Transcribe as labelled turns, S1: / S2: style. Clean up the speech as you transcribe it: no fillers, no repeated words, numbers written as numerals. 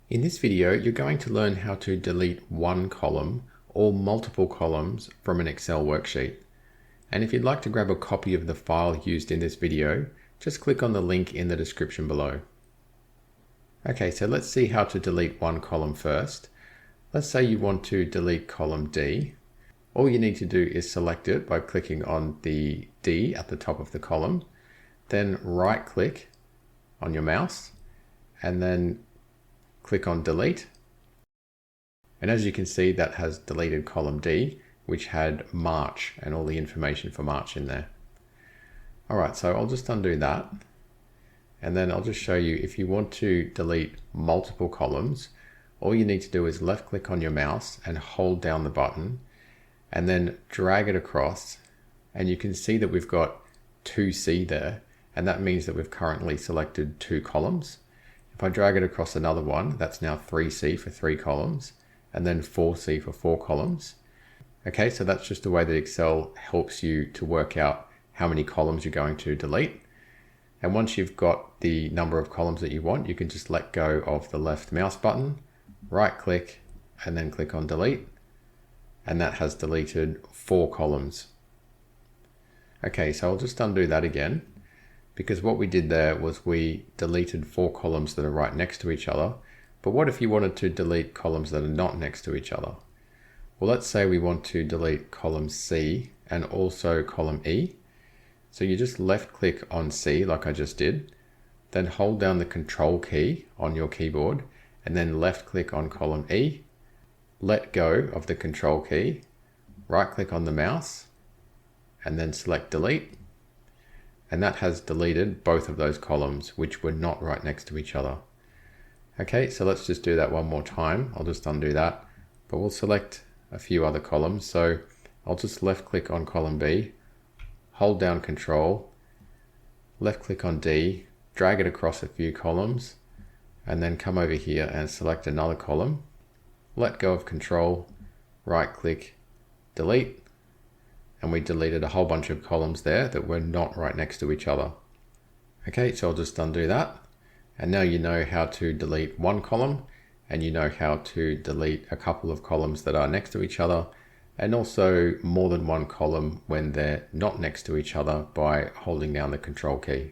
S1: In this video, you're going to learn how to delete one column or multiple columns from an Excel worksheet. And if you'd like to grab a copy of the file used in this video, just click on the link in the description below. Okay, so let's see how to delete one column first. Let's say you want to delete column D. All you need to do is select it by clicking on the D at the top of the column, then right click on your mouse and then click on delete. And as you can see, that has deleted column D, which had March and all the information for March in there. All right, so I'll just undo that. And then I'll just show you if you want to delete multiple columns, all you need to do is left click on your mouse and hold down the button and then drag it across. And you can see that we've got 2C there. And that means that we've currently selected 2 columns. If I drag it across another one, that's now 3C for 3 columns, and then 4C for 4 columns. Okay, so that's just the way that Excel helps you to work out how many columns you're going to delete. And once you've got the number of columns that you want, you can just let go of the left mouse button, right click, and then click on delete. And that has deleted 4 columns. Okay, so I'll just undo that again, because what we did there was we deleted 4 columns that are right next to each other. But what if you wanted to delete columns that are not next to each other? Well, let's say we want to delete column C and also column E. So you just left click on C like I just did, then hold down the control key on your keyboard and then left click on column E, let go of the control key, right click on the mouse and then select delete. And that has deleted both of those columns, which were not right next to each other. Okay, so let's just do that one more time. I'll just undo that, but we'll select a few other columns. So I'll just left click on column B, hold down control, left click on D, drag it across a few columns, and then come over here and select another column, let go of control, right click, delete. And we deleted a whole bunch of columns there that were not right next to each other. Okay, so I'll just undo that. And now you know how to delete one column and you know how to delete a couple of columns that are next to each other and also more than one column when they're not next to each other by holding down the control key.